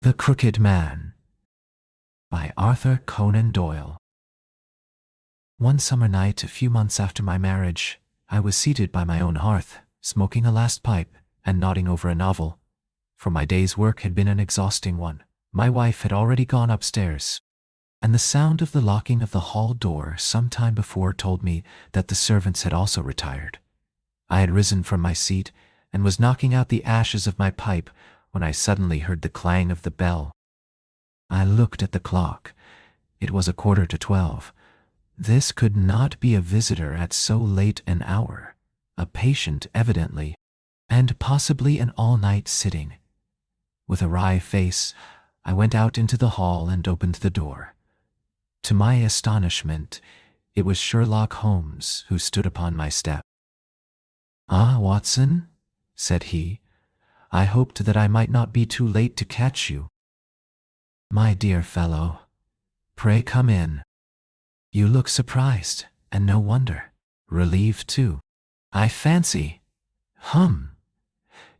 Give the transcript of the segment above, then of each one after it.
The Crooked Man by Arthur Conan Doyle. One summer night, a few months after my marriage, I was seated by my own hearth, smoking a last pipe and nodding over a novel, for my day's work had been an exhausting one. My wife had already gone upstairs, and the sound of the locking of the hall door some time before told me that the servants had also retired. I had risen from my seat and was knocking out the ashes of my pipe when I suddenly heard the clang of the bell. I looked at the clock. It was 11:45. This could not be a visitor at so late an hour, a patient evidently, and possibly an all-night sitting. With a wry face, I went out into the hall and opened the door. To my astonishment, it was Sherlock Holmes who stood upon my step. "Ah, Watson," said he, "I hoped that I might not be too late to catch you." "My dear fellow, pray come in. You look surprised, and no wonder. Relieved, too, I fancy.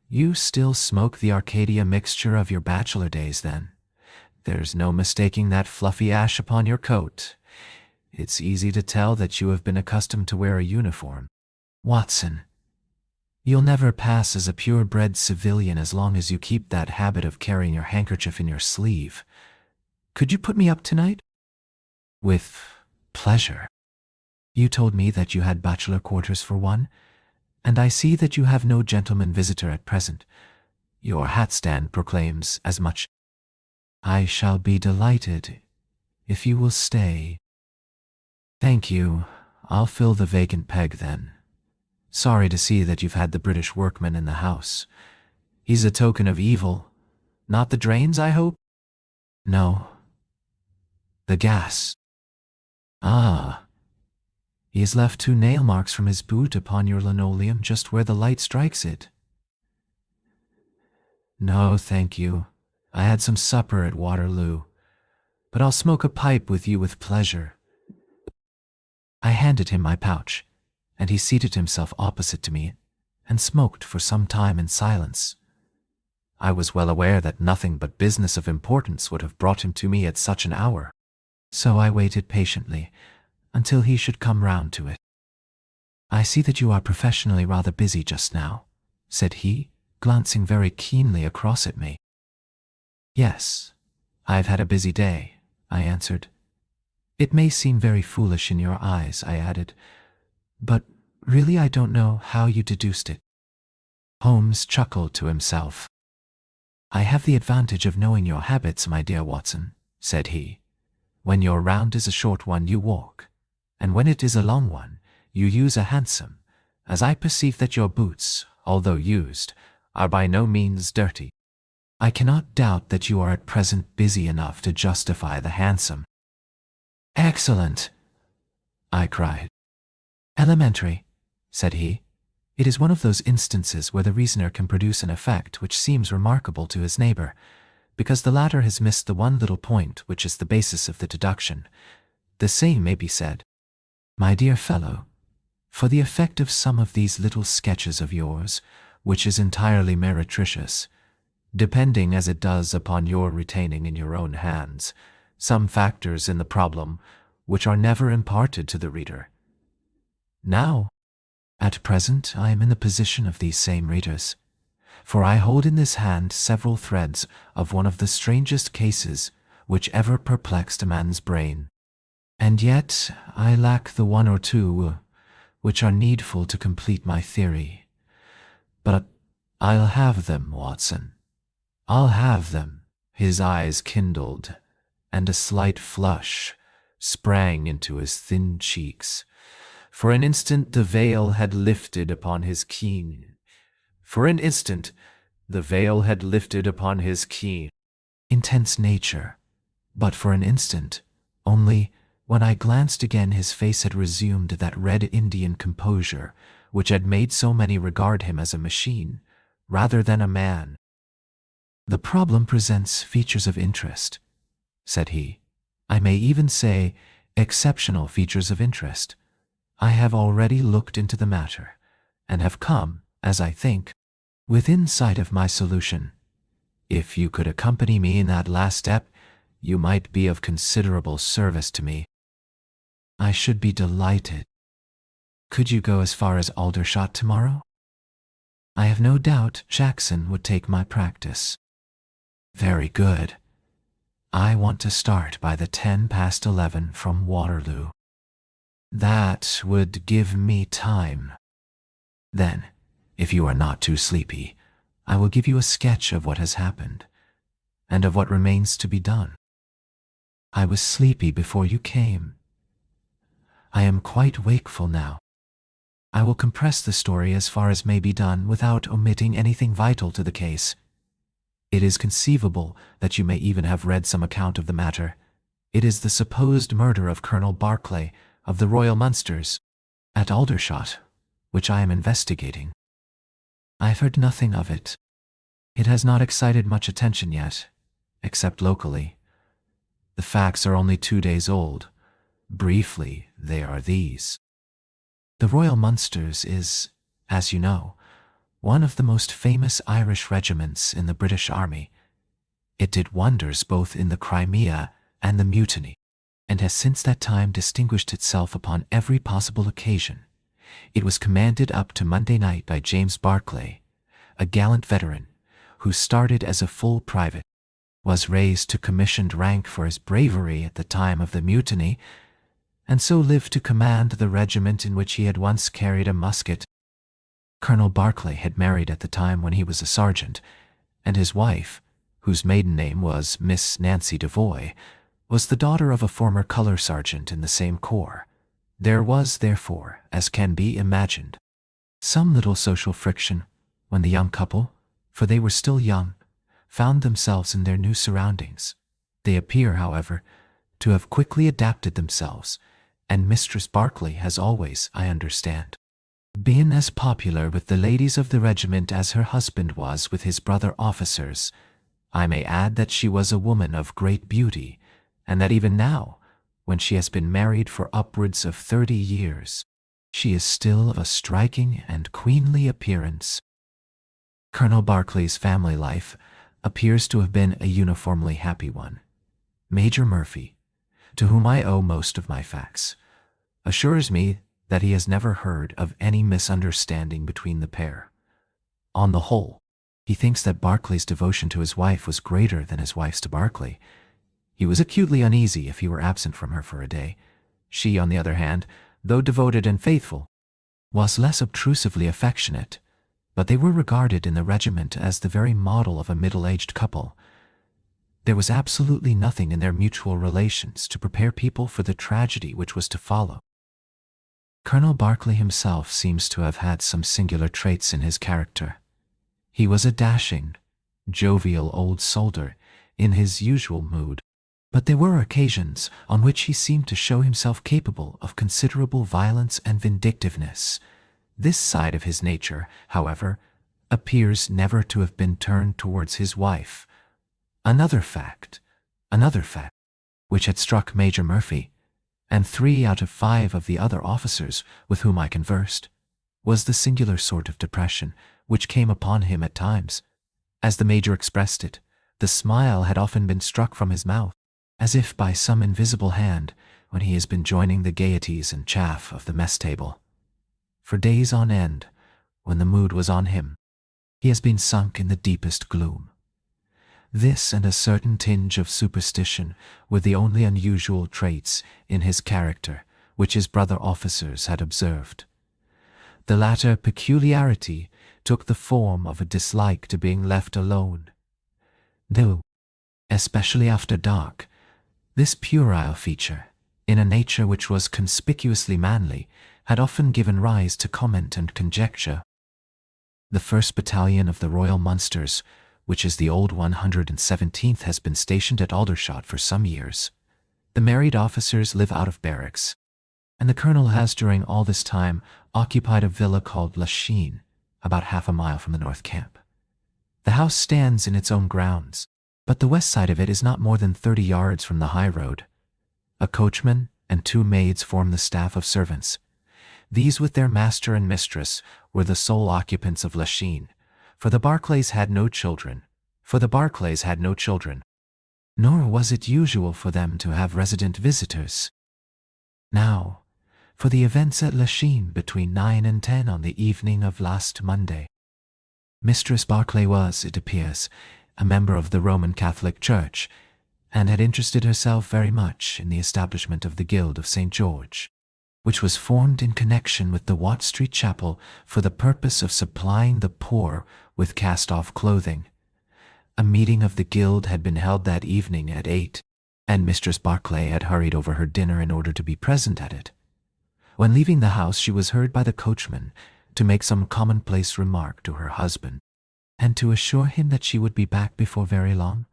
You still smoke the Arcadia mixture of your bachelor days, then? There's no mistaking that fluffy ash upon your coat. It's easy to tell that you have been accustomed to wear a uniform. Watson, you'll never pass as a purebred civilian as long as you keep that habit of carrying your handkerchief in your sleeve. Could you put me up tonight?" "With pleasure. You told me that you had bachelor quarters for one, and I see that you have no gentleman visitor at present. Your hat stand proclaims as much." "I shall be delighted if you will stay." "Thank you. I'll fill the vacant peg then. Sorry to see that you've had the British workman in the house. He's a token of evil. Not the drains, I hope?" "No. The gas." "Ah. He has left 2 nail marks from his boot upon your linoleum just where the light strikes it." "No, thank you. I had some supper at Waterloo, but I'll smoke a pipe with you with pleasure." I handed him my pouch, and he seated himself opposite to me and smoked for some time in silence. I was well aware that nothing but business of importance would have brought him to me at such an hour, so I waited patiently until he should come round to it. "I see that you are professionally rather busy just now," said he, glancing very keenly across at me. "Yes, I've had a busy day," I answered. "It may seem very foolish in your eyes," I added, "but really I don't know how you deduced it." Holmes chuckled to himself. "I have the advantage of knowing your habits, my dear Watson," said he. "When your round is a short one, you walk, and when it is a long one, you use a hansom, as I perceive that your boots, although used, are by no means dirty. I cannot doubt that you are at present busy enough to justify the hansom." "Excellent!" I cried. "Elementary," said he. "It is one of those instances where the reasoner can produce an effect which seems remarkable to his neighbor, because the latter has missed the one little point which is the basis of the deduction. The same may be said, my dear fellow, for the effect of some of these little sketches of yours, which is entirely meretricious, depending as it does upon your retaining in your own hands some factors in the problem which are never imparted to the reader. Now, at present, I am in the position of these same readers, for I hold in this hand several threads of one of the strangest cases which ever perplexed a man's brain, and yet I lack the 1 or 2 which are needful to complete my theory. But I'll have them, Watson. I'll have them." His eyes kindled, and a slight flush sprang into his thin cheeks. For an instant the veil had lifted upon his keen, intense nature, but for an instant only. When I glanced again, his face had resumed that red Indian composure which had made so many regard him as a machine rather than a man. "The problem presents features of interest," said he. "I may even say exceptional features of interest. I have already looked into the matter, and have come, as I think, within sight of my solution. If you could accompany me in that last step, you might be of considerable service to me. I should be delighted. Could you go as far as Aldershot tomorrow? I have no doubt Jackson would take my practice. Very good. I want to start by the 11 from Waterloo. That would give me time. Then, if you are not too sleepy, I will give you a sketch of what has happened, and of what remains to be done. I was sleepy before you came. I am quite wakeful now. I will compress the story as far as may be done without omitting anything vital to the case. It is conceivable that you may even have read some account of the matter. It is the supposed murder of Colonel Barclay of the Royal Munsters at Aldershot, which I am investigating. I have heard nothing of it. It has not excited much attention yet, except locally. The facts are only 2 days old. Briefly, they are these. The Royal Munsters is, as you know, one of the most famous Irish regiments in the British Army. It did wonders both in the Crimea and the Mutiny, and has since that time distinguished itself upon every possible occasion. It was commanded up to Monday night by James Barclay, a gallant veteran, who started as a full private, was raised to commissioned rank for his bravery at the time of the Mutiny, and so lived to command the regiment in which he had once carried a musket. Colonel Barclay had married at the time when he was a sergeant, and his wife, whose maiden name was Miss Nancy Devoy, was the daughter of a former color sergeant in the same corps. There was, therefore, as can be imagined, some little social friction when the young couple, for they were still young, found themselves in their new surroundings. They appear, however, to have quickly adapted themselves, and Mistress Barclay has always, I understand, been as popular with the ladies of the regiment as her husband was with his brother officers. I may add that she was a woman of great beauty, and that even now, when she has been married for upwards of 30 years, she is still of a striking and queenly appearance. Colonel Barclay's family life appears to have been a uniformly happy one. Major Murphy, to whom I owe most of my facts, assures me that he has never heard of any misunderstanding between the pair. On the whole, he thinks that Barclay's devotion to his wife was greater than his wife's to Barclay. He was acutely uneasy if he were absent from her for a day. She, on the other hand, though devoted and faithful, was less obtrusively affectionate, but they were regarded in the regiment as the very model of a middle-aged couple. There was absolutely nothing in their mutual relations to prepare people for the tragedy which was to follow. Colonel Barclay himself seems to have had some singular traits in his character. He was a dashing, jovial old soldier in his usual mood, but there were occasions on which he seemed to show himself capable of considerable violence and vindictiveness. This side of his nature, however, appears never to have been turned towards his wife. Another fact, which had struck Major Murphy, and 3 out of 5 of the other officers with whom I conversed, was the singular sort of depression which came upon him at times. As the Major expressed it, the smile had often been struck from his mouth, as if by some invisible hand, when he has been joining the gaieties and chaff of the mess table. For days on end, when the mood was on him, he has been sunk in the deepest gloom. This and a certain tinge of superstition were the only unusual traits in his character which his brother officers had observed. The latter peculiarity took the form of a dislike to being left alone, though, especially after dark, this puerile feature, in a nature which was conspicuously manly, had often given rise to comment and conjecture. The 1st Battalion of the Royal Munsters, which is the old 117th, has been stationed at Aldershot for some years. The married officers live out of barracks, and the colonel has during all this time occupied a villa called Lachine, about half a mile from the North Camp. The house stands in its own grounds, but the west side of it is not more than 30 yards from the high road. A coachman and 2 maids form the staff of servants. These, with their master and mistress, were the sole occupants of Lachine, for the Barclays had no children, for the Barclays had no children, nor was it usual for them to have resident visitors. Now, for the events at Lachine between 9 and 10 on the evening of last Monday. Mistress Barclay was, it appears, a member of the Roman Catholic Church, and had interested herself very much in the establishment of the Guild of St. George, which was formed in connection with the Watt Street Chapel for the purpose of supplying the poor with cast-off clothing. A meeting of the Guild had been held that evening at 8, and Mistress Barclay had hurried over her dinner in order to be present at it. When leaving the house, she was heard by the coachman to make some commonplace remark to her husband, and to assure him that she would be back before very long.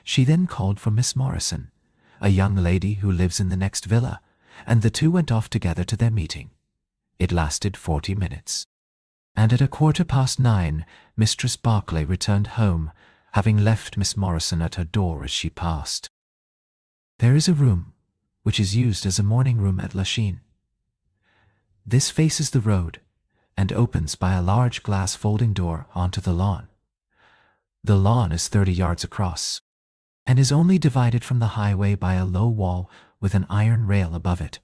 She then called for Miss Morrison, a young lady who lives in the next villa, and the two went off together to their meeting. It lasted 40 minutes, and at 9:15, Mistress Barclay returned home, having left Miss Morrison at her door as she passed. There is a room which is used as a morning room at Lachine. This faces the road and opens by a large glass folding door onto the lawn. The lawn is 30 yards across and is only divided from the highway by a low wall with an iron rail above it.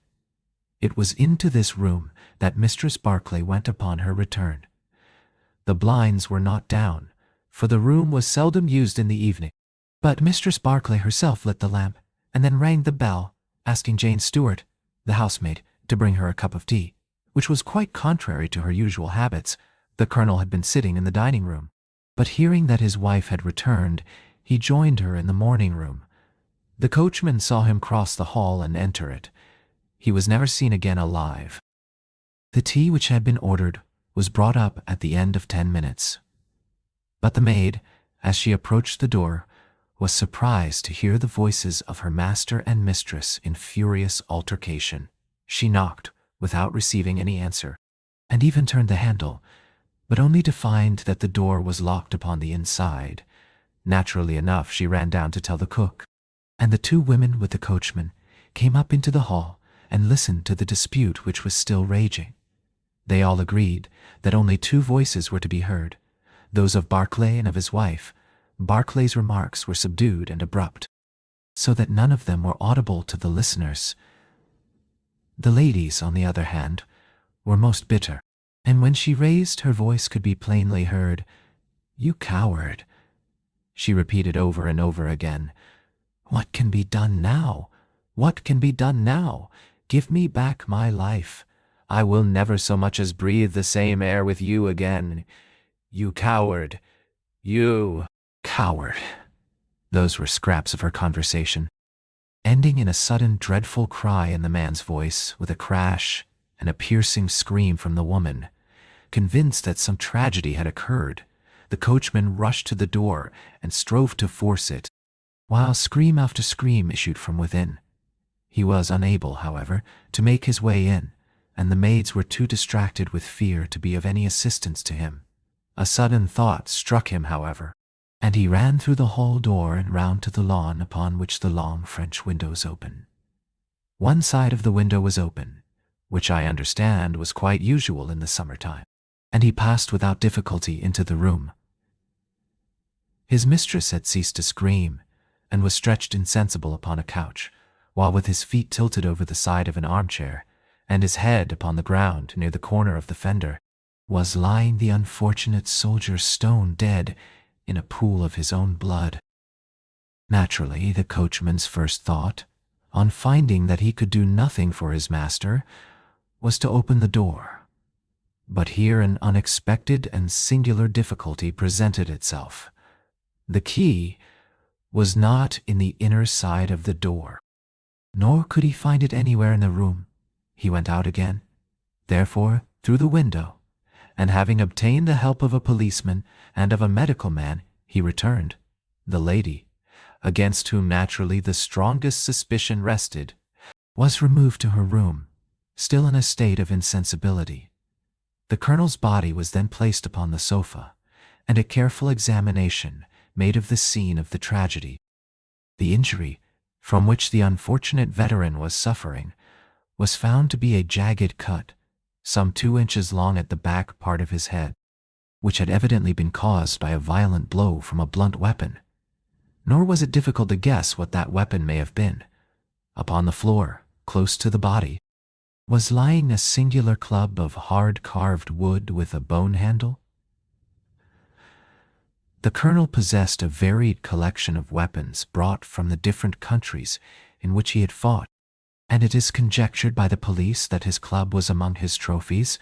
It was into this room that Mistress Barclay went upon her return. The blinds were not down, for the room was seldom used in the evening, but Mistress Barclay herself lit the lamp and then rang the bell, asking Jane Stewart, the housemaid, to bring her a cup of tea, which was quite contrary to her usual habits. The Colonel had been sitting in the dining room, but hearing that his wife had returned, he joined her in the morning room. The coachman saw him cross the hall and enter it. He was never seen again alive. The tea which had been ordered was brought up at the end of 10 minutes. But the maid, as she approached the door, was surprised to hear the voices of her master and mistress in furious altercation. She knocked without receiving any answer, and even turned the handle, but only to find that the door was locked upon the inside. Naturally enough, she ran down to tell the cook, and the two women with the coachman came up into the hall and listened to the dispute which was still raging. They all agreed that only two voices were to be heard, those of Barclay and of his wife. Barclay's remarks were subdued and abrupt, so that none of them were audible to the listeners. The ladies, on the other hand, were most bitter, and when she raised her voice could be plainly heard. "You coward," she repeated over and over again. "What can be done now? What can be done now? Give me back my life. I will never so much as breathe the same air with you again. You coward. You coward." Those were scraps of her conversation, ending in a sudden dreadful cry in the man's voice, with a crash and a piercing scream from the woman. Convinced that some tragedy had occurred, the coachman rushed to the door and strove to force it, while scream after scream issued from within. He was unable, however, to make his way in, and the maids were too distracted with fear to be of any assistance to him. A sudden thought struck him, however, and he ran through the hall door and round to the lawn upon which the long French windows open. One side of the window was open, which I understand was quite usual in the summer-time, and he passed without difficulty into the room. His mistress had ceased to scream, and was stretched insensible upon a couch, while with his feet tilted over the side of an armchair, and his head upon the ground near the corner of the fender, was lying the unfortunate soldier stone dead in a pool of his own blood. Naturally, the coachman's first thought, on finding that he could do nothing for his master, was to open the door. But here an unexpected and singular difficulty presented itself. The key was not in the inner side of the door, nor could he find it anywhere in the room. He went out again, therefore, through the window, and having obtained the help of a policeman and of a medical man, he returned. The lady, against whom naturally the strongest suspicion rested, was removed to her room, still in a state of insensibility. The Colonel's body was then placed upon the sofa, and a careful examination made of the scene of the tragedy. The injury, from which the unfortunate veteran was suffering, was found to be a jagged cut, some 2 inches long at the back part of his head. which had evidently been caused by a violent blow from a blunt weapon. Nor was it difficult to guess what that weapon may have been. Upon the floor, close to the body, was lying a singular club of hard-carved wood with a bone handle. The colonel possessed a varied collection of weapons brought from the different countries in which he had fought, and it is conjectured by the police that his club was among his trophies.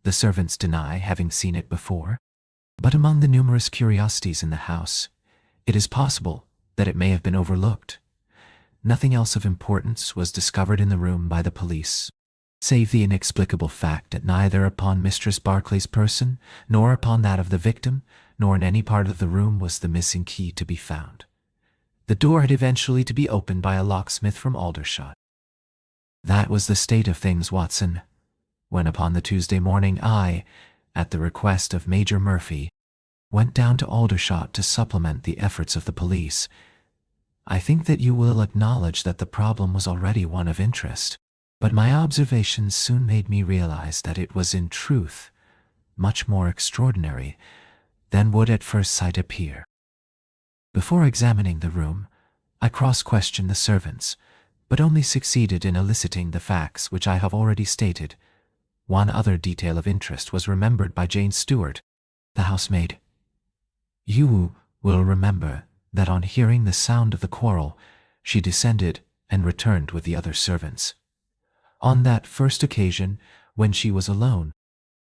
The servants deny having seen it before, but among the numerous curiosities in the house, it is possible that it may have been overlooked. Nothing else of importance was discovered in the room by the police, save the inexplicable fact that neither upon Mistress Barclay's person, nor upon that of the victim, nor in any part of the room was the missing key to be found. The door had eventually to be opened by a locksmith from Aldershot. That was the state of things, Watson, when upon the Tuesday morning I, at the request of Major Murphy, went down to Aldershot to supplement the efforts of the police. I think that you will acknowledge that the problem was already one of interest, but my observations soon made me realize that it was in truth much more extraordinary than would at first sight appear. Before examining the room, I cross-questioned the servants, but only succeeded in eliciting the facts which I have already stated. One other detail of interest was remembered by Jane Stewart, the housemaid. You will remember that on hearing the sound of the quarrel, she descended and returned with the other servants. On that first occasion, when she was alone,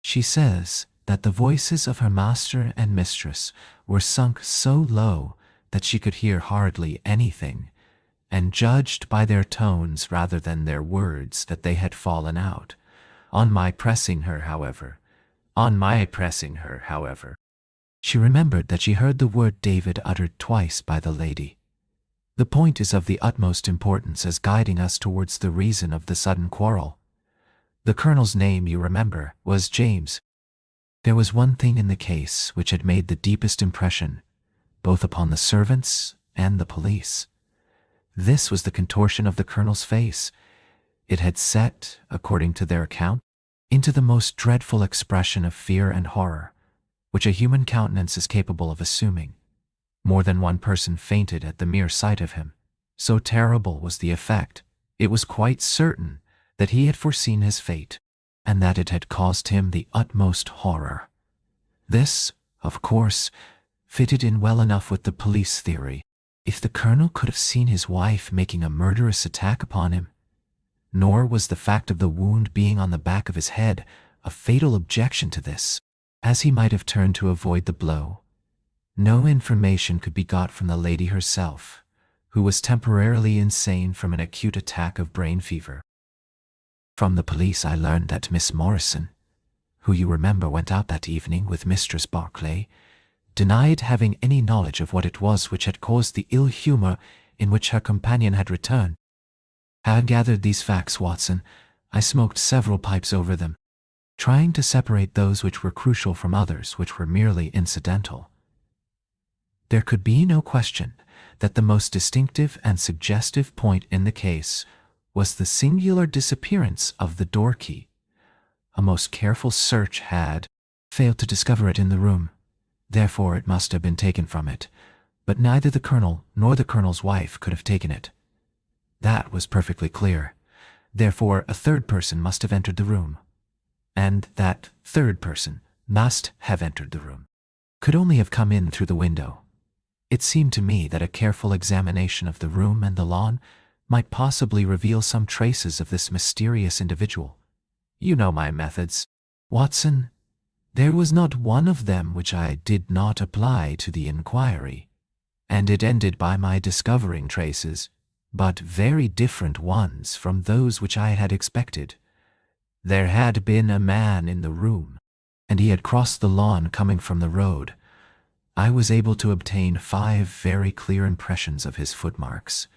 she says that the voices of her master and mistress were sunk so low that she could hear hardly anything, and judged by their tones rather than their words that they had fallen out. On my pressing her, however, she remembered that she heard the word David uttered twice by the lady. The point is of the utmost importance as guiding us towards the reason of the sudden quarrel. The colonel's name, you remember, was James. There was one thing in the case which had made the deepest impression, both upon the servants and the police. This was the contortion of the colonel's face. It had set, according to their account, into the most dreadful expression of fear and horror, which a human countenance is capable of assuming. More than one person fainted at the mere sight of him. So terrible was the effect, it was quite certain that he had foreseen his fate, and that it had caused him the utmost horror. This, of course, fitted in well enough with the police theory. If the colonel could have seen his wife making a murderous attack upon him, nor was the fact of the wound being on the back of his head a fatal objection to this, as he might have turned to avoid the blow. No information could be got from the lady herself, who was temporarily insane from an acute attack of brain fever. From the police I learned that Miss Morrison, who you remember went out that evening with Mistress Barclay, denied having any knowledge of what it was which had caused the ill humor in which her companion had returned. Having gathered these facts, Watson, I smoked several pipes over them, trying to separate those which were crucial from others which were merely incidental. There could be no question that the most distinctive and suggestive point in the case was the singular disappearance of the door key. A most careful search had failed to discover it in the room. Therefore it must have been taken from it, but neither the colonel nor the colonel's wife could have taken it. That was perfectly clear. Therefore a third person must have entered the room, and that third person must have entered the room, could only have come in through the window. It seemed to me that a careful examination of the room and the lawn might possibly reveal some traces of this mysterious individual. You know my methods, Watson. There was not one of them which I did not apply to the inquiry, and it ended by my discovering traces, but very different ones from those which I had expected. There had been a man in the room, and he had crossed the lawn coming from the road. I was able to obtain 5 very clear impressions of his footmarks,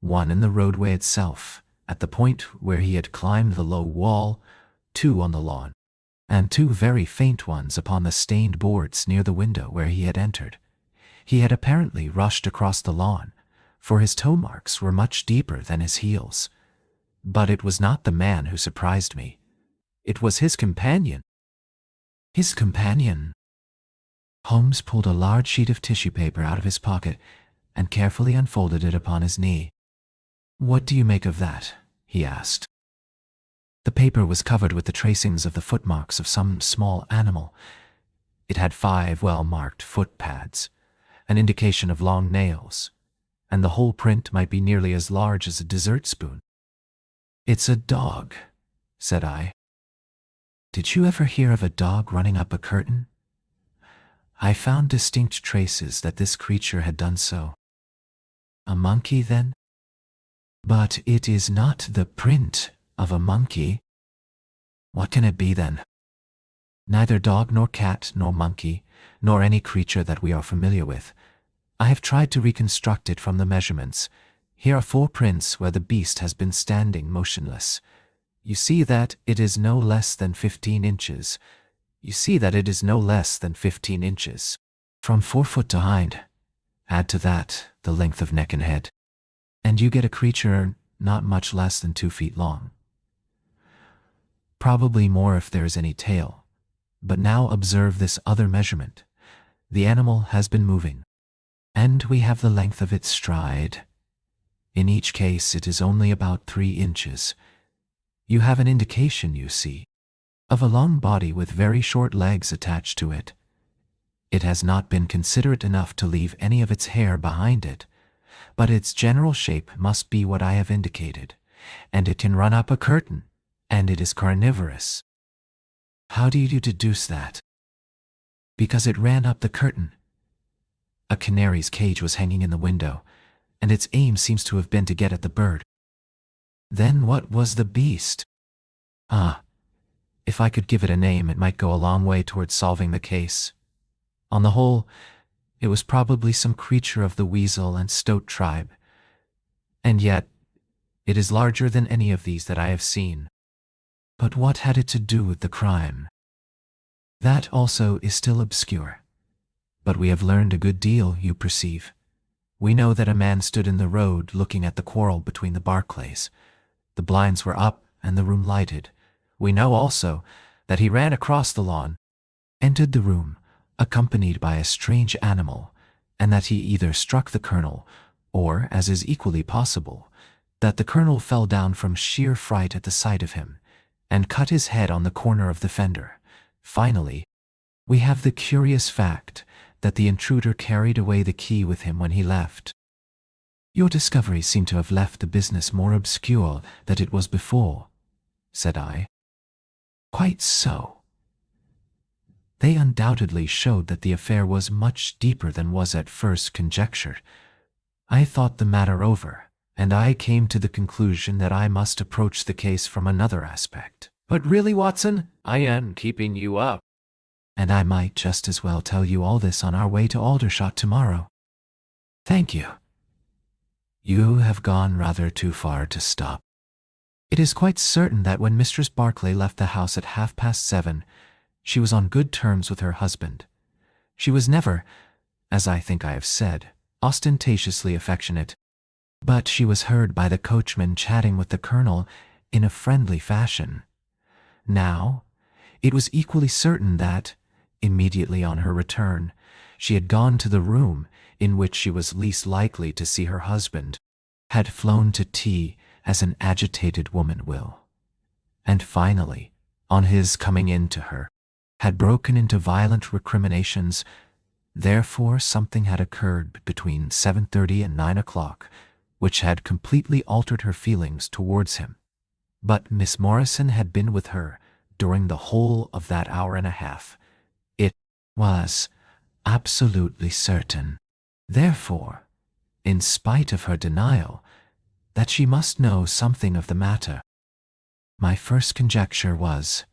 one in the roadway itself, at the point where he had climbed the low wall, 2 on the lawn, and 2 very faint ones upon the stained boards near the window where he had entered. He had apparently rushed across the lawn, for his toe marks were much deeper than his heels. But it was not the man who surprised me. It was his companion. His companion Holmes pulled a large sheet of tissue paper out of his pocket and carefully unfolded it upon his knee. "What do you make of that?" he asked. The paper was covered with the tracings of the footmarks of some small animal. It had 5 well-marked footpads, an indication of long nails, and the whole print might be nearly as large as a dessert spoon. "It's a dog," said I. "Did you ever hear of a dog running up a curtain?" I found distinct traces that this creature had done so. "A monkey, then?" "But it is not the print of a monkey." "What can it be, then?" "Neither dog nor cat nor monkey, nor any creature that we are familiar with. I have tried to reconstruct it from the measurements. Here are 4 prints where the beast has been standing motionless. You see that it is no less than 15 inches. From forefoot to hind. Add to that the length of neck and head, and you get a creature not much less than 2 feet long. Probably more if there is any tail. But now observe this other measurement. The animal has been moving, and we have the length of its stride. In each case it is only about 3 inches. You have an indication, you see, of a long body with very short legs attached to it. It has not been considerate enough to leave any of its hair behind it, but its general shape must be what I have indicated, and it can run up a curtain, and it is carnivorous." "How do you deduce that?" "Because it ran up the curtain. A canary's cage was hanging in the window, and its aim seems to have been to get at the bird." "Then what was the beast?" If I could give it a name, it might go a long way towards solving the case. On the whole, it was probably some creature of the weasel and stoat tribe. And yet, it is larger than any of these that I have seen. But what had it to do with the crime? That also is still obscure. But we have learned a good deal, you perceive. We know that a man stood in the road looking at the quarrel between the Barclays. The blinds were up and the room lighted. We know also that he ran across the lawn, entered the room, accompanied by a strange animal, and that he either struck the Colonel, or, as is equally possible, that the Colonel fell down from sheer fright at the sight of him, and cut his head on the corner of the fender. Finally, we have the curious fact that the intruder carried away the key with him when he left. Your discoveries seem to have left the business more obscure than it was before," said I. "Quite so. They undoubtedly showed that the affair was much deeper than was at first conjectured. I thought the matter over, and I came to the conclusion that I must approach the case from another aspect." "But really, Watson, I am keeping you up." "And I might just as well tell you all this on our way to Aldershot tomorrow." "Thank you. You have gone rather too far to stop. It is quite certain that when Mistress Barclay left the house at 7:30, she was on good terms with her husband. She was never, as I think I have said, ostentatiously affectionate, but she was heard by the coachman chatting with the Colonel in a friendly fashion. Now, it was equally certain that, immediately on her return, she had gone to the room in which she was least likely to see her husband, had flown to tea as an agitated woman will, and finally, on his coming in to her, had broken into violent recriminations. Therefore something had occurred between 7:30 and 9 o'clock, which had completely altered her feelings towards him. But Miss Morrison had been with her during the whole of that hour and a half. It was absolutely certain, therefore, in spite of her denial, that she must know something of the matter. My first conjecture was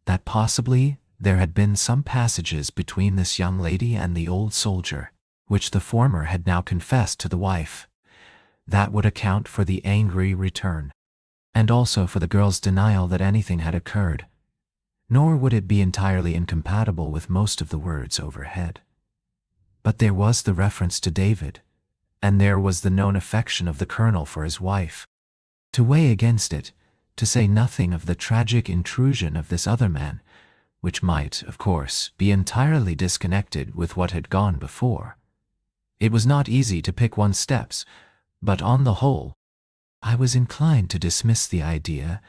that possibly there had been some passages between this young lady and the old soldier, which the former had now confessed to the wife. That would account for the angry return, and also for the girl's denial that anything had occurred. Nor would it be entirely incompatible with most of the words overhead. But there was the reference to David, and there was the known affection of the Colonel for his wife. To weigh against it, to say nothing of the tragic intrusion of this other man, which might, of course, be entirely disconnected with what had gone before. It was not easy to pick one's steps, but on the whole, I was inclined to dismiss the idea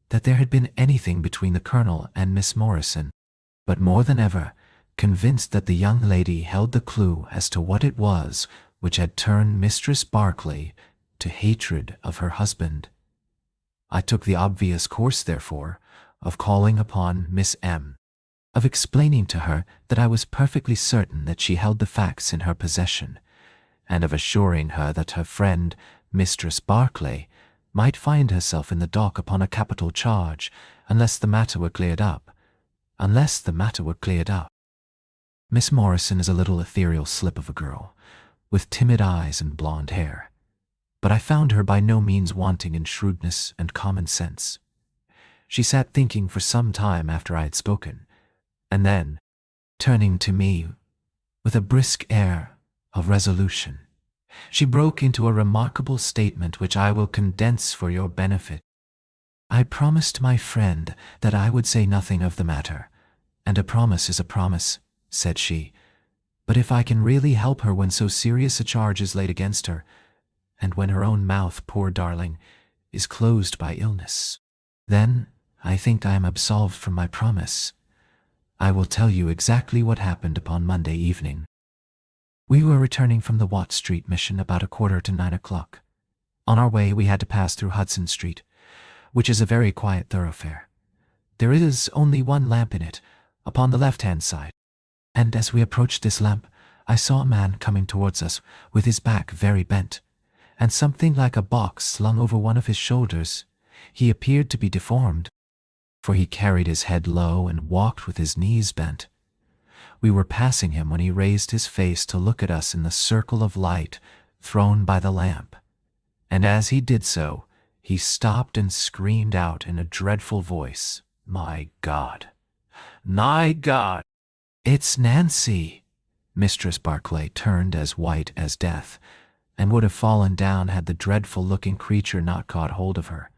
that there had been anything between the Colonel and Miss Morrison, but more than ever, convinced that the young lady held the clue as to what it was which had turned Mistress Barclay to hatred of her husband. I took the obvious course, therefore, of calling upon Miss M., of explaining to her that I was perfectly certain that she held the facts in her possession, and of assuring her that her friend, Mistress Barclay, might find herself in the dock upon a capital charge unless the matter were cleared up. Miss Morrison is a little ethereal slip of a girl, with timid eyes and blonde hair, but I found her by no means wanting in shrewdness and common sense. She sat thinking for some time after I had spoken, and then, turning to me with a brisk air of resolution, she broke into a remarkable statement which I will condense for your benefit. I promised my friend that I would say nothing of the matter, and a promise is a promise, said she, but if I can really help her when so serious a charge is laid against her, and when her own mouth, poor darling, is closed by illness, then I think I am absolved from my promise. I will tell you exactly what happened upon Monday evening. We were returning from the Watt Street mission about 8:45. On our way we had to pass through Hudson Street, which is a very quiet thoroughfare. There is only one lamp in it, upon the left-hand side, and as we approached this lamp, I saw a man coming towards us with his back very bent, and something like a box slung over one of his shoulders. He appeared to be deformed, for he carried his head low and walked with his knees bent. We were passing him when he raised his face to look at us in the circle of light thrown by the lamp, and as he did so, he stopped and screamed out in a dreadful voice, "My God! My God! It's Nancy!" Mistress Barclay turned as white as death, and would have fallen down had the dreadful-looking creature not caught hold of her.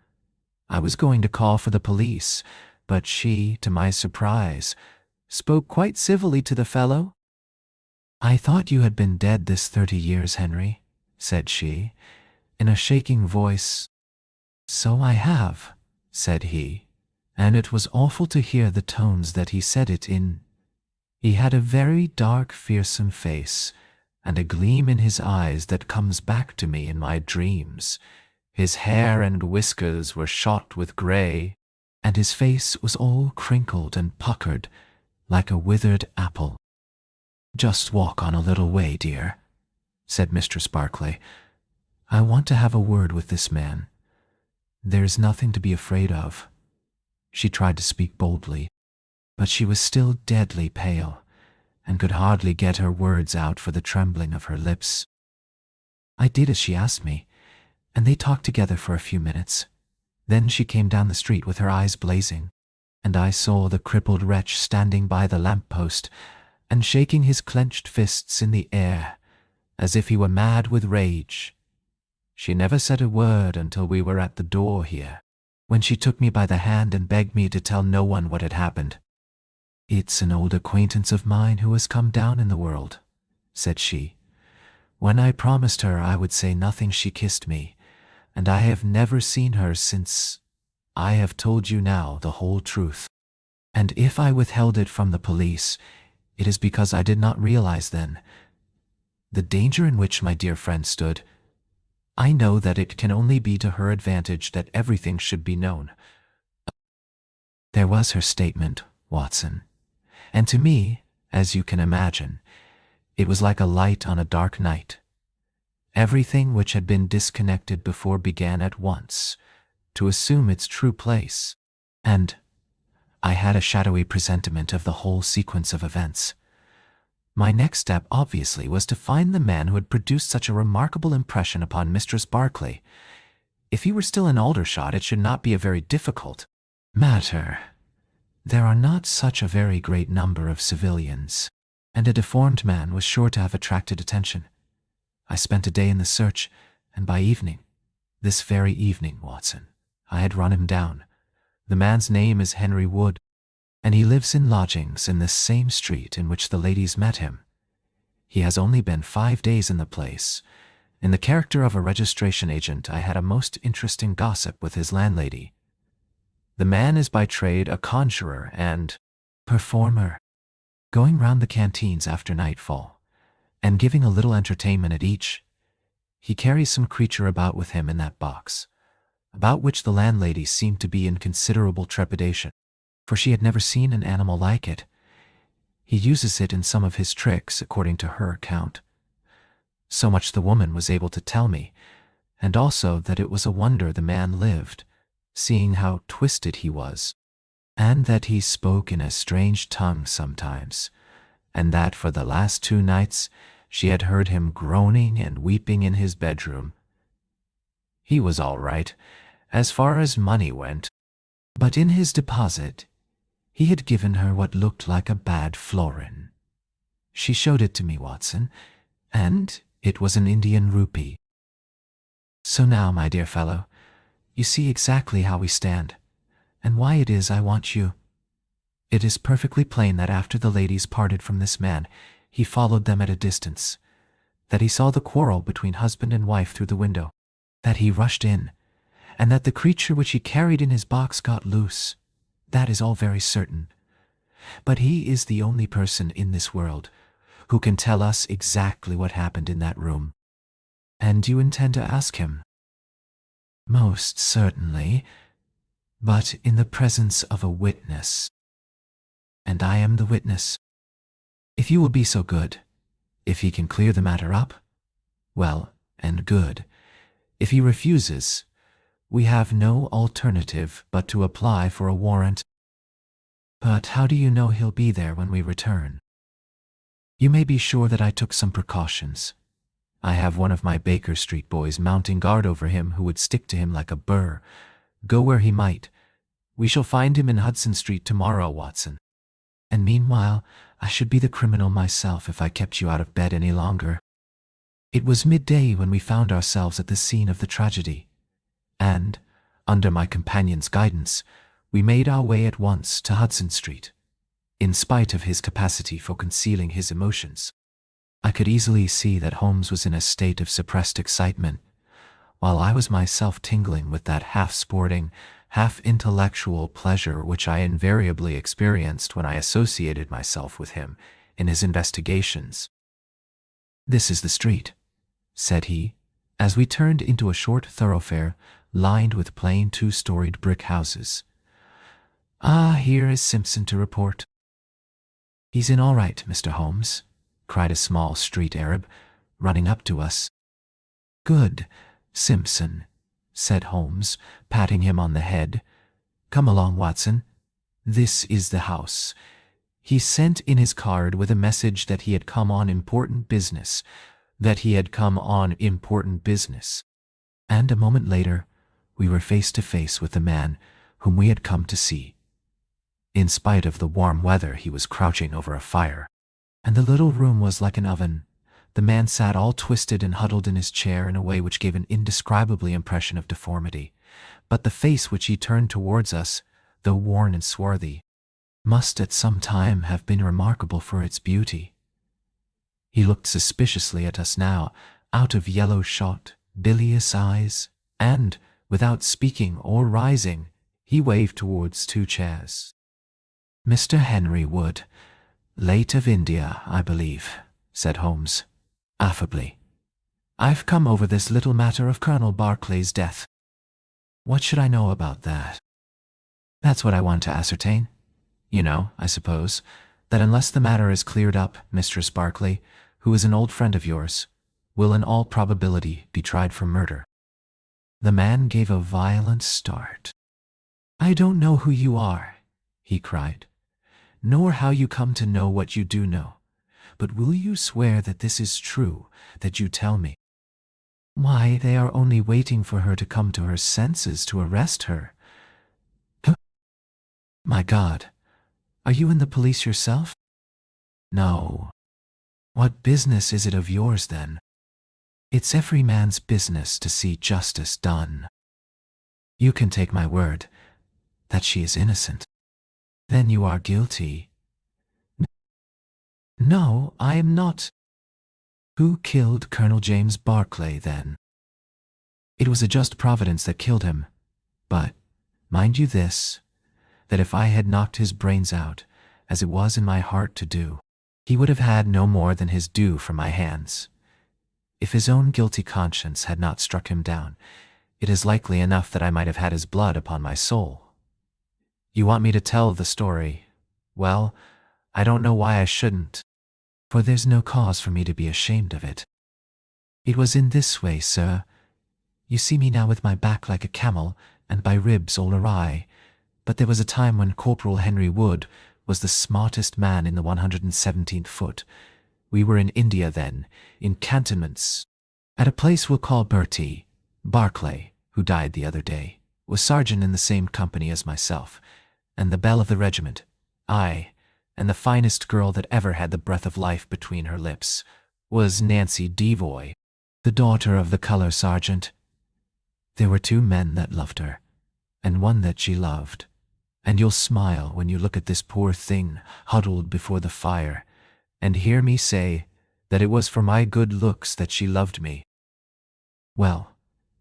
I was going to call for the police, but she, to my surprise, spoke quite civilly to the fellow. "I thought you had been dead this 30 years, Henry," said she, in a shaking voice. "So I have," said he, and it was awful to hear the tones that he said it in. He had a very dark, fearsome face, and a gleam in his eyes that comes back to me in my dreams. His hair and whiskers were shot with grey, and his face was all crinkled and puckered, like a withered apple. "Just walk on a little way, dear," said Mistress Barclay. "I want to have a word with this man. There's nothing to be afraid of." She tried to speak boldly, but she was still deadly pale, and could hardly get her words out for the trembling of her lips. I did as she asked me, and they talked together for a few minutes. Then she came down the street with her eyes blazing, and I saw the crippled wretch standing by the lamp-post and shaking his clenched fists in the air, as if he were mad with rage. She never said a word until we were at the door here, when she took me by the hand and begged me to tell no one what had happened. "It's an old acquaintance of mine who has come down in the world," said she. "When I promised her I would say nothing, she kissed me, and I have never seen her since. I have told you now the whole truth, and if I withheld it from the police, it is because I did not realize then the danger in which my dear friend stood. I know that it can only be to her advantage that everything should be known." There was her statement, Watson, and to me, as you can imagine, it was like a light on a dark night. Everything which had been disconnected before began at once to assume its true place, and I had a shadowy presentiment of the whole sequence of events. My next step, obviously, was to find the man who had produced such a remarkable impression upon Mistress Barclay. If he were still in Aldershot, it should not be a very difficult matter. There are not such a very great number of civilians, and a deformed man was sure to have attracted attention. I spent a day in the search, and by evening, this very evening, Watson, I had run him down. The man's name is Henry Wood, and he lives in lodgings in the same street in which the ladies met him. He has only been 5 days in the place. In the character of a registration agent, I had a most interesting gossip with his landlady. The man is by trade a conjurer and performer, going round the canteens after nightfall, and giving a little entertainment at each. He carries some creature about with him in that box, about which the landlady seemed to be in considerable trepidation, for she had never seen an animal like it. He uses it in some of his tricks, according to her account. So much the woman was able to tell me, and also that it was a wonder the man lived, seeing how twisted he was, and that he spoke in a strange tongue sometimes, and that for the last 2 nights she had heard him groaning and weeping in his bedroom. He was all right, as far as money went, but in his deposit he had given her what looked like a bad florin. She showed it to me, Watson, and it was an Indian rupee. So now, my dear fellow, you see exactly how we stand, and why it is I want you. It is perfectly plain that after the ladies parted from this man, he followed them at a distance, that he saw the quarrel between husband and wife through the window, that he rushed in, and that the creature which he carried in his box got loose. That is all very certain. But he is the only person in this world who can tell us exactly what happened in that room. And you intend to ask him? Most certainly, but in the presence of a witness. And I am the witness. If you will be so good, if he can clear the matter up, well and good. If he refuses, we have no alternative but to apply for a warrant. But how do you know he'll be there when we return? You may be sure that I took some precautions. I have one of my Baker Street boys mounting guard over him who would stick to him like a burr, go where he might. We shall find him in Hudson Street tomorrow, Watson. And meanwhile, I should be the criminal myself if I kept you out of bed any longer. It was midday when we found ourselves at the scene of the tragedy, and, under my companion's guidance, we made our way at once to Hudson Street. In spite of his capacity for concealing his emotions, I could easily see that Holmes was in a state of suppressed excitement, while I was myself tingling with that half-sporting, half-intellectual pleasure which I invariably experienced when I associated myself with him in his investigations. "This is the street," said he, as we turned into a short thoroughfare lined with plain 2-storied brick houses. "Ah, here is Simpson to report." "He's in all right, Mr. Holmes," cried a small street Arab, running up to us. "Good, Simpson," said Holmes, patting him on the head. "Come along, Watson. This is the house." He sent in his card with a message that he had come on important business, and a moment later we were face to face with the man whom we had come to see. In spite of the warm weather, he was crouching over a fire, and the little room was like an oven. The man sat all twisted and huddled in his chair in a way which gave an indescribable impression of deformity, but the face which he turned towards us, though worn and swarthy, must at some time have been remarkable for its beauty. He looked suspiciously at us now, out of yellow-shot, bilious eyes, and, without speaking or rising, he waved towards 2 chairs. "Mr. Henry Wood, late of India, I believe," said Holmes, affably. "I've come over this little matter of Colonel Barclay's death." "What should I know about that?" "That's what I want to ascertain. You know, I suppose, that unless the matter is cleared up, Mistress Barclay, who is an old friend of yours, will in all probability be tried for murder." The man gave a violent start. "I don't know who you are," he cried, "nor how you come to know what you do know, but will you swear that this is true, that you tell me?" "Why, they are only waiting for her to come to her senses to arrest her." "My God, are you in the police yourself?" "No." "What business is it of yours, then?" "It's every man's business to see justice done." "You can take my word that she is innocent." Then you are guilty. No, I am not. Who killed Colonel James Barclay, then? It was a just providence that killed him. But, mind you this, that if I had knocked his brains out, as it was in my heart to do, he would have had no more than his due from my hands. If his own guilty conscience had not struck him down, it is likely enough that I might have had his blood upon my soul. You want me to tell the story? Well, I don't know why I shouldn't, for there's no cause for me to be ashamed of it. It was in this way, sir. You see me now with my back like a camel, and my ribs all awry, but there was a time when Corporal Henry Wood was the smartest man in the 117th Foot. We were in India then, in cantonments, at a place we'll call Bertie. Barclay, who died the other day, was sergeant in the same company as myself, and the belle of the regiment, aye, and the finest girl that ever had the breath of life between her lips, was Nancy Devoy, the daughter of the colour sergeant. There were two men that loved her, and one that she loved, and you'll smile when you look at this poor thing huddled before the fire, and hear me say that it was for my good looks that she loved me. Well,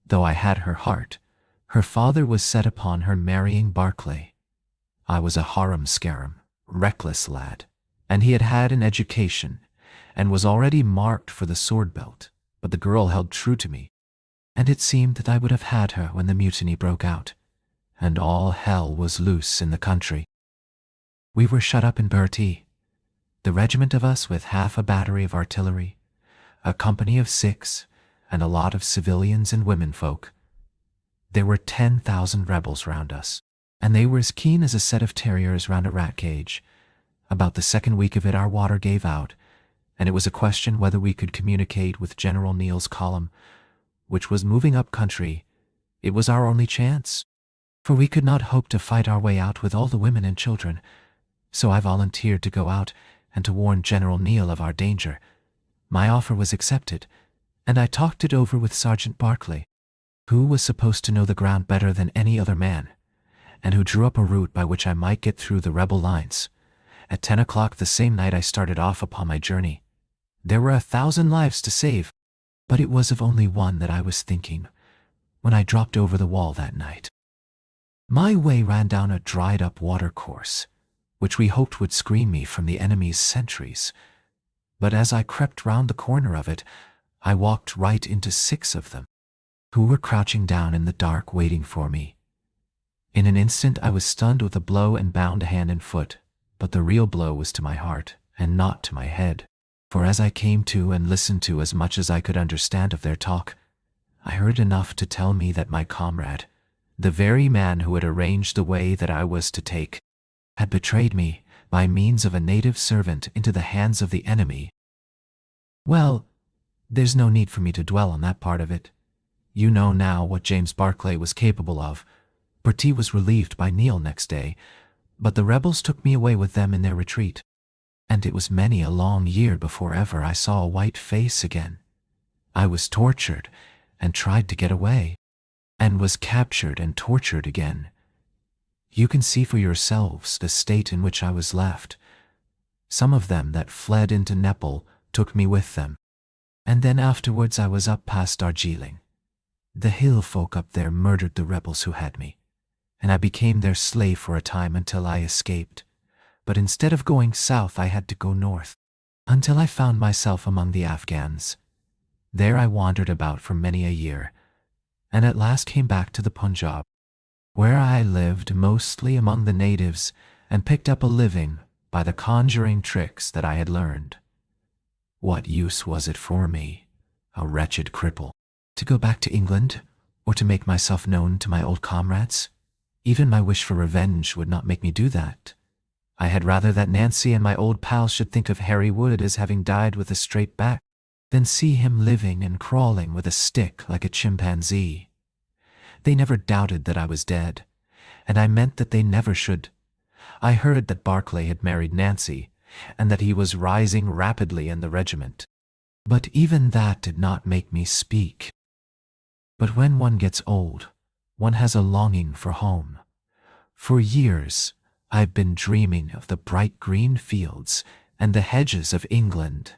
though I had her heart, her father was set upon her marrying Barclay. I was a harum-scarum, reckless lad, and he had had an education, and was already marked for the sword belt, but the girl held true to me, and it seemed that I would have had her when the mutiny broke out, and all hell was loose in the country. We were shut up in Bertie, the regiment of us with half a battery of artillery, a company of 6, and a lot of civilians and womenfolk. There were 10,000 rebels round us, and they were as keen as a set of terriers round a rat cage. About the second week of it our water gave out, and it was a question whether we could communicate with General Neal's column, which was moving up country. It was our only chance, for we could not hope to fight our way out with all the women and children, so I volunteered to go out and to warn General Neal of our danger. My offer was accepted, and I talked it over with Sergeant Barclay, who was supposed to know the ground better than any other man, and who drew up a route by which I might get through the rebel lines. At 10 o'clock the same night I started off upon my journey. There were 1,000 lives to save, but it was of only one that I was thinking when I dropped over the wall that night. My way ran down a dried-up watercourse, which we hoped would screen me from the enemy's sentries, but as I crept round the corner of it, I walked right into 6 of them, who were crouching down in the dark waiting for me. In an instant I was stunned with a blow and bound hand and foot, but the real blow was to my heart and not to my head, for as I came to and listened to as much as I could understand of their talk, I heard enough to tell me that my comrade, the very man who had arranged the way that I was to take, had betrayed me by means of a native servant into the hands of the enemy. Well, there's no need for me to dwell on that part of it. You know now what James Barclay was capable of. Bertie was relieved by Neal next day, but the rebels took me away with them in their retreat, and it was many a long year before ever I saw a white face again. I was tortured and tried to get away, and was captured and tortured again. You can see for yourselves the state in which I was left. Some of them that fled into Nepal took me with them, and then afterwards I was up past Darjeeling. The hill folk up there murdered the rebels who had me, and I became their slave for a time until I escaped. But instead of going south I had to go north, until I found myself among the Afghans. There I wandered about for many a year, and at last came back to the Punjab, where I lived mostly among the natives and picked up a living by the conjuring tricks that I had learned. What use was it for me, a wretched cripple, to go back to England or to make myself known to my old comrades? Even my wish for revenge would not make me do that. I had rather that Nancy and my old pals should think of Harry Wood as having died with a straight back than see him living and crawling with a stick like a chimpanzee. They never doubted that I was dead, and I meant that they never should. I heard that Barclay had married Nancy, and that he was rising rapidly in the regiment, but even that did not make me speak. But when one gets old, one has a longing for home. For years, I've been dreaming of the bright green fields and the hedges of England.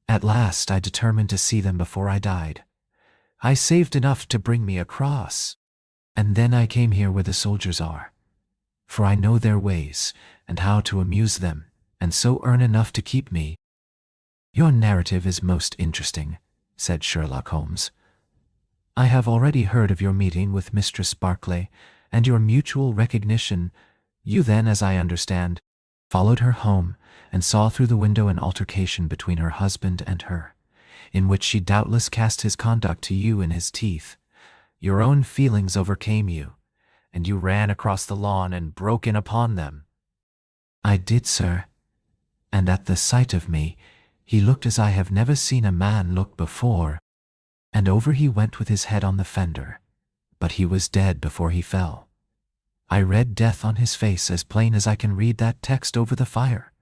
At last I determined to see them before I died. I saved enough to bring me across, and then I came here where the soldiers are, for I know their ways and how to amuse them, and so earn enough to keep me." "Your narrative is most interesting," said Sherlock Holmes. "I have already heard of your meeting with Mistress Barclay and your mutual recognition. You then, as I understand, followed her home and saw through the window an altercation between her husband and her, in which she doubtless cast his conduct to you in his teeth. Your own feelings overcame you, and you ran across the lawn and broke in upon them." "I did, sir, and at the sight of me, he looked as I have never seen a man look before, and over he went with his head on the fender, but he was dead before he fell. I read death on his face as plain as I can read that text over the fire.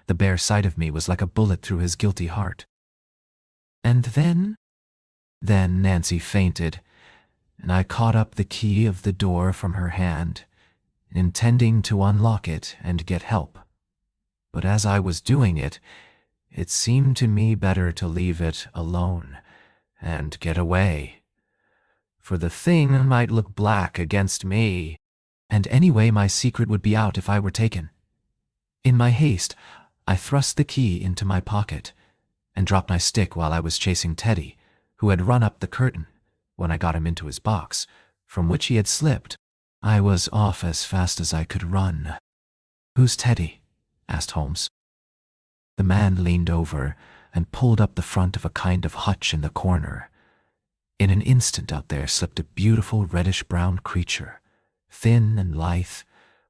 The bare sight of me was like a bullet through his guilty heart." "And then?" "Then Nancy fainted, and I caught up the key of the door from her hand, intending to unlock it and get help. But as I was doing it, it seemed to me better to leave it alone and get away, for the thing might look black against me, and anyway my secret would be out if I were taken. In my haste, I thrust the key into my pocket and dropped my stick while I was chasing Teddy, who had run up the curtain when I got him into his box, from which he had slipped. I was off as fast as I could run." "Who's Teddy?" asked Holmes. The man leaned over and pulled up the front of a kind of hutch in the corner. In an instant out there slipped a beautiful reddish-brown creature, thin and lithe,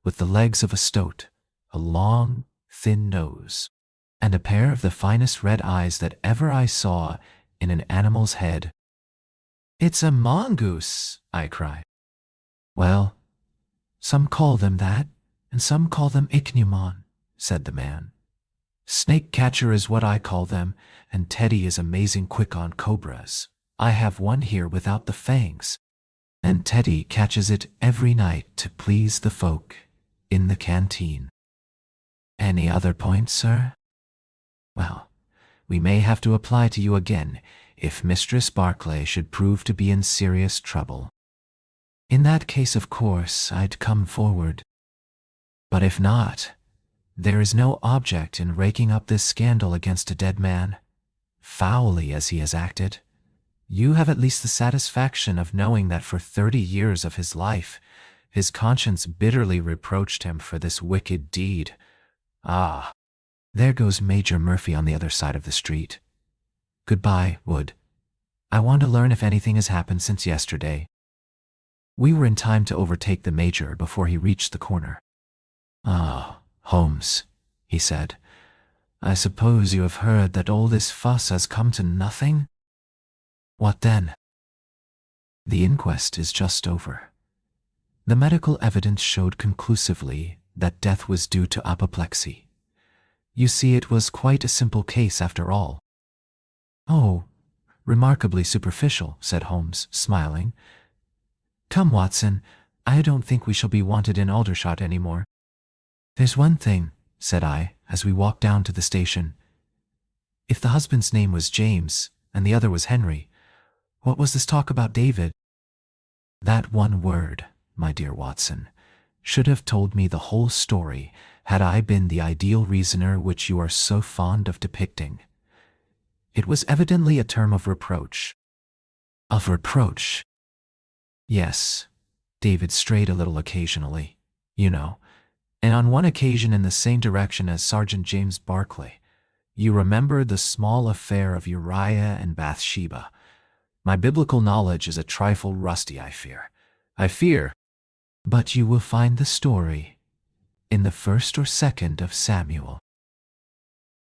with the legs of a stoat, a long, thin nose, and a pair of the finest red eyes that ever I saw in an animal's head. "It's a mongoose," I cried. "Well, some call them that, and some call them ichneumon," said the man. "Snake catcher is what I call them, and Teddy is amazing quick on cobras. I have one here without the fangs, and Teddy catches it every night to please the folk in the canteen. Any other points, sir? Well, we may have to apply to you again if Mistress Barclay should prove to be in serious trouble. In that case, of course, I'd come forward. But if not, there is no object in raking up this scandal against a dead man, foully as he has acted. You have at least the satisfaction of knowing that for 30 years of his life, his conscience bitterly reproached him for this wicked deed. Ah, there goes Major Murphy on the other side of the street. Goodbye, Wood. I want to learn if anything has happened since yesterday." We were in time to overtake the Major before he reached the corner. "Ah, Holmes," he said, "I suppose you have heard that all this fuss has come to nothing?" "What then?" "The inquest is just over. The medical evidence showed conclusively that death was due to apoplexy. You see, it was quite a simple case after all." "Oh, remarkably superficial," said Holmes, smiling. "Come, Watson, I don't think we shall be wanted in Aldershot any more." "There's one thing," said I, as we walked down to the station. "If the husband's name was James and the other was Henry, what was this talk about David?" "That one word, my dear Watson, should have told me the whole story had I been the ideal reasoner which you are so fond of depicting. It was evidently a term of reproach." "Of reproach?" "Yes, David strayed a little occasionally, you know, and on one occasion in the same direction as Sergeant James Barclay. You remember the small affair of Uriah and Bathsheba. My biblical knowledge is a trifle rusty, I fear. But you will find the story in the 1st or 2nd of Samuel."